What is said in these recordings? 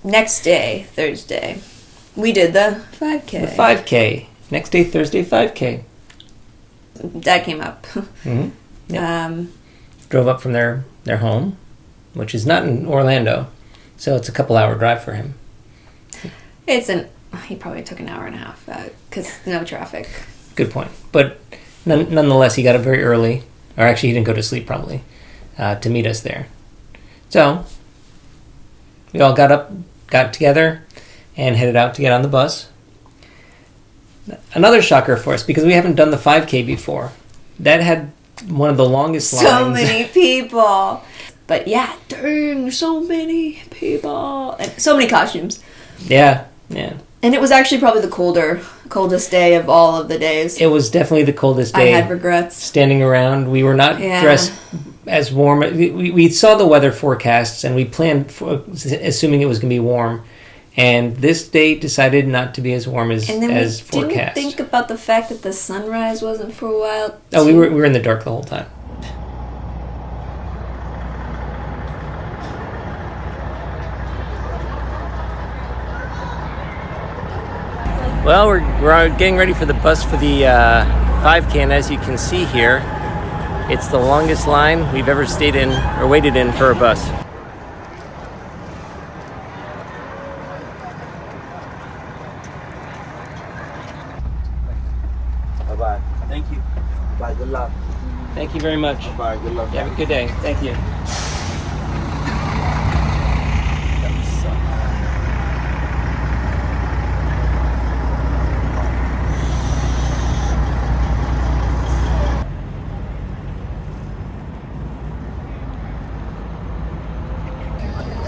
next day, Thursday, we did the 5K. The 5K. Next day, Thursday, 5K. Dad came up. Mm-hmm. Yep. Drove up from their home, which is not in Orlando, so it's a couple-hour drive for him. He probably took an hour and a half because no traffic. Good point. But nonetheless, he got up very early, or actually he didn't go to sleep probably, to meet us there. So we all got together, and headed out to get on the bus. Another shocker for us, because we haven't done the 5K before. That had one of the longest lines. So many people. But yeah, dang, so many people. And so many costumes. Yeah. And it was actually probably the coldest day of all of the days. It was definitely the coldest day. I had regrets. Standing around. We were not dressed as warm. We saw the weather forecasts, and we planned assuming it was going to be warm. And this day decided not to be as warm as forecast. Didn't think about the fact that the sunrise wasn't for a while. Oh, we were in the dark the whole time. Well, we're getting ready for the bus for the 5K, and as you can see here, it's the longest line we've ever stayed in or waited in for a bus. Bye-bye. Thank you. Bye. Good luck. Thank you very much. Bye. Good luck. Have a good day. Thank you.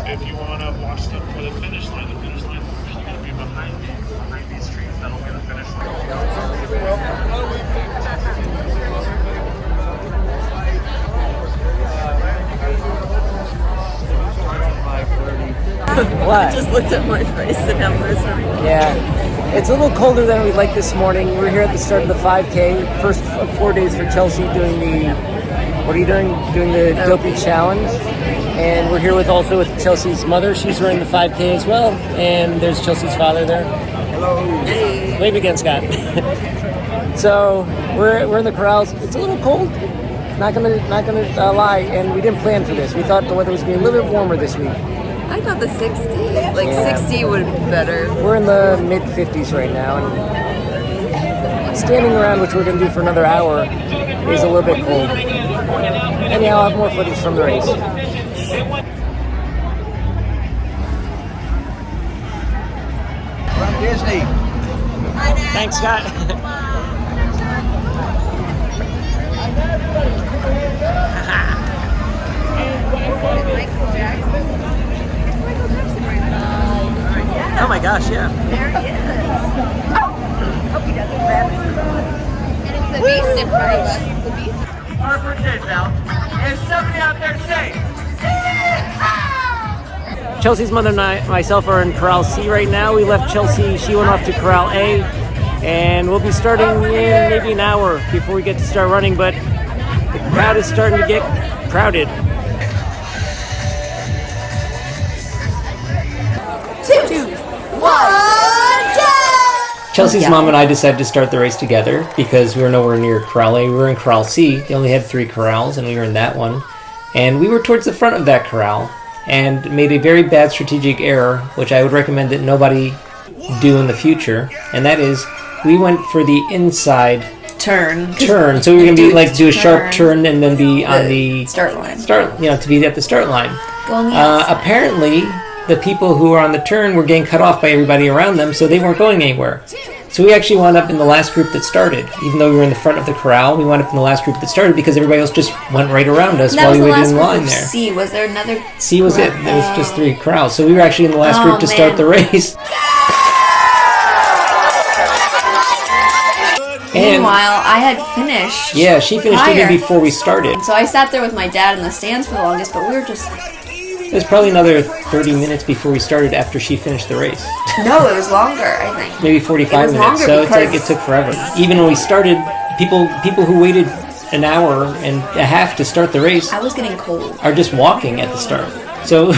If you want to watch them for the finish line is going to be behind these trees. That'll be the finish line. What? I just looked at my face and I'm miserable. Yeah. It's a little colder than we'd like this morning. We're here at the start of the 5K. First of 4 days for Chelsea doing the... What are you doing? Doing the Dopey Challenge. And we're here with Chelsea's mother. She's running the 5K as well. And there's Chelsea's father there. Hello. Hey. Wave again, Scott. So we're in the corrals. It's a little cold. Not gonna lie. And we didn't plan for this. We thought the weather was going to be a little bit warmer this week. I thought the 60, 60 would be better. We're in the mid-50s right now, and standing around, which we're going to do for another hour, is a little bit cold. Anyhow, I'll have more footage from the race. From Disney. Thanks, Scott. Oh my gosh, yeah. There he is. Hope he doesn't grab his And it's the beast in front of us. The beast. Harper kids out. Is somebody out there safe? Chelsea's mother and myself are in Corral C right now. We left Chelsea, she went off to Corral A, and we'll be starting in maybe an hour before we get to start running, but the crowd is starting to get crowded. Two, one, go! Chelsea's mom and I decided to start the race together because we were nowhere near Corral A. We were in Corral C. They only had 3 corrals, and we were in that one. And we were towards the front of that corral and made a very bad strategic error, which I would recommend that nobody do in the future. And that is, we went for the inside Turn. So we were going to be do a sharp turn and then be on the start line. To be at the start line. Go on the outside. Apparently, the people who were on the turn were getting cut off by everybody around them, so they weren't going anywhere. So we actually wound up in the last group that started. Even though we were in the front of the corral, we wound up in the last group that started because everybody else just went right around us while we waited in line there. C. Was there another? C was it. There was just 3 corrals. So we were actually in the last group to start the race. Meanwhile, I had finished. Yeah, she finished even before we started. So I sat there with my dad in the stands for the longest, but we were just... It was probably another 30 minutes before we started after she finished the race. No, it was longer, I think. Maybe 45 minutes, so it's like it took forever. Even when we started, people who waited an hour and a half to start the race I was getting cold. are just walking at the start. So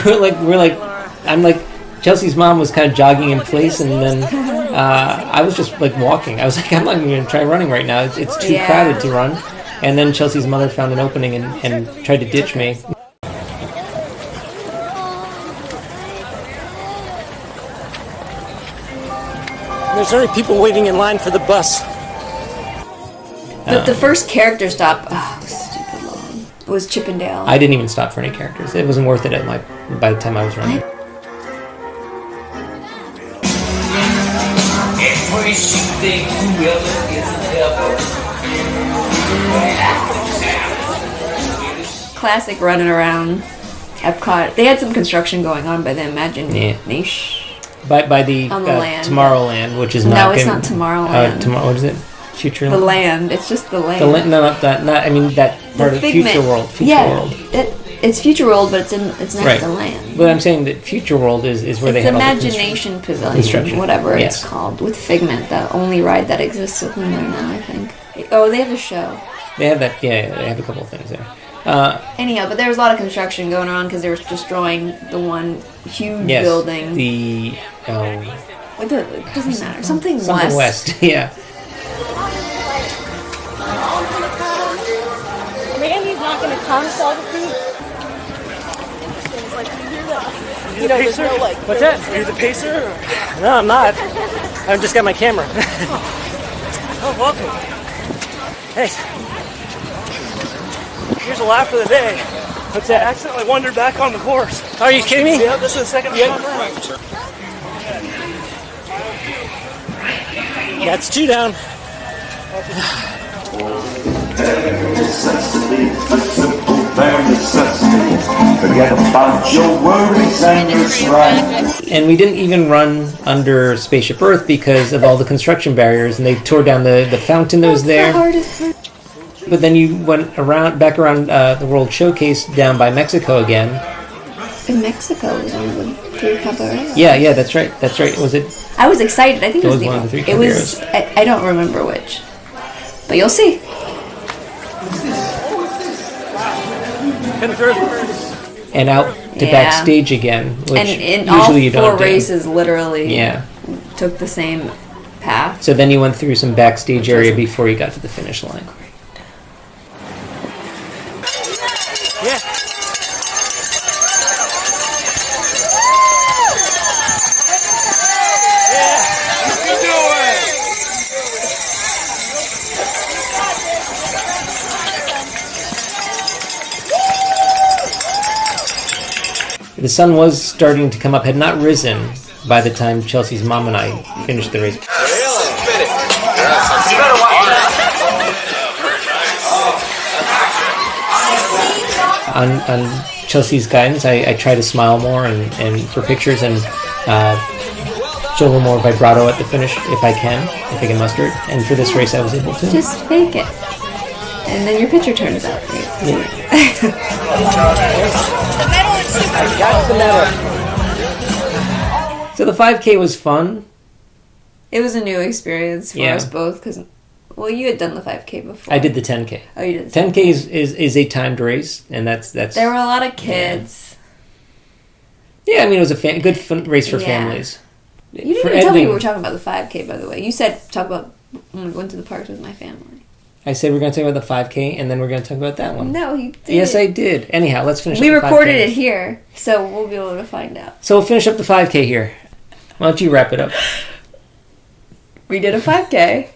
I'm like, Chelsea's mom was kind of jogging in place, and then I was just like walking. I was like, I'm not even going to try running right now. It's too Yeah. crowded to run. And then Chelsea's mother found an opening and tried to ditch me. There's already people waiting in line for the bus. But the first character stop, was stupid long. It was Chippendale. I didn't even stop for any characters. It wasn't worth it by the time I was running. Classic running around Epcot. They had some construction going on by the Imagination. By the On the land. Tomorrowland, which is No, not. it's not Tomorrowland. What is it? Future. The land. It's just the land. The land. No, not that. Not. I mean that part of Figment. Future World. Future Yeah, World. it's Future World, but it's next Right. to land. But I'm saying that Future World is where they It's have all the Imagination Pavilion, construction. whatever Yes. it's called, with Figment, the only ride that exists within there now, I think. Oh, they have a show. They have that. Yeah, they have a couple of things there. Anyhow, but there was a lot of construction going on because they were destroying the one huge Yes. building. The. It doesn't matter. Something Something west. Yeah. Randy's not going to come sell the food. You know, there's no like. What's that? Are you the pacer? No, I'm not. I've just got my camera. Oh, welcome. Hey. Here's a laugh of the day. What's that? I accidentally wandered back on the horse. Are you kidding me? Yeah, this is the second time around. That's two down. Forget about your worries and your strife. And we didn't even run under Spaceship Earth because of all the construction barriers, and they tore down the fountain that was there. But then you went back around the World Showcase down by Mexico again. In Mexico was one of the three cabarets. Yeah, that's right. Was it? I was excited. I think it was one of the three it was. I don't remember which, but you'll see. And out to Yeah. backstage again, which And in usually all you don't four do. races, literally, Yeah. took the same path. So then you went through some backstage area before you got to the finish line. Yeah. The sun was starting to come up, had not risen by the time Chelsea's mom and I finished the race. On Chelsea's guidance, I try to smile more and for pictures and show a little more vibrato at the finish if I can muster it. And for this race, I was able to. Just fake it, and then your picture turns out great. I got the medal. So the 5K was fun. It was a new experience for Yeah. us both because, well, you had done the 5K before. I did the 10K. Oh, you did. 10K is a timed race, and that's. There were a lot of kids. Yeah, I mean it was a good fun race for Yeah. families. You didn't For even tell me editing- we were talking about the 5K, by the way. You said talk about when we went to the parks with my family. I said we're going to talk about the 5K, and then we're going to talk about that one. No, you did. Yes, I did. Anyhow, let's finish. We up the recorded 5K. it here, so we'll be able to find out. So we'll finish up the 5K here. Why don't you wrap it up? We did a 5K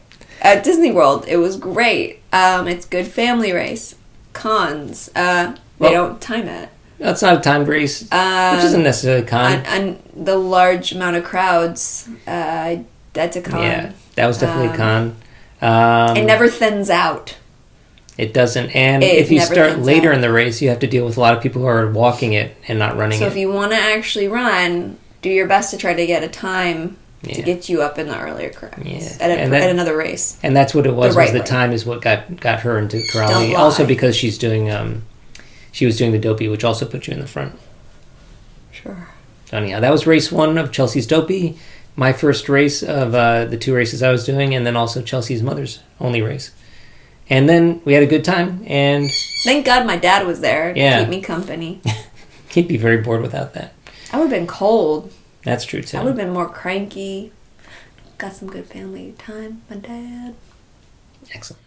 at Disney World. It was great. It's good family race. Cons. They Well- don't time it. That's not a timed race, which isn't necessarily a con. On the large amount of crowds, that's a con. Yeah, that was definitely a con. It never thins out. It doesn't. And It if you never start thins later out. in the race, you have to deal with a lot of people who are walking it and not running So it. if you want to actually run, do your best to try to get a time to Yeah. get you up in the earlier crowds Yeah. at And that- another race. And that's what it was. The right The way. time is what got her into Don't Corrali. lie. Also because she's doing she was doing the Dopey, which also put you in the front. Sure. So anyhow, that was race 1 of Chelsea's Dopey, my first race of the 2 races I was doing, and then also Chelsea's mother's only race. And then we had a good time, and Thank God my dad was there to Yeah. keep me company. he'd be very bored without that. I would have been cold. That's true too. I would have been more cranky. Got some good family time. My dad. Excellent.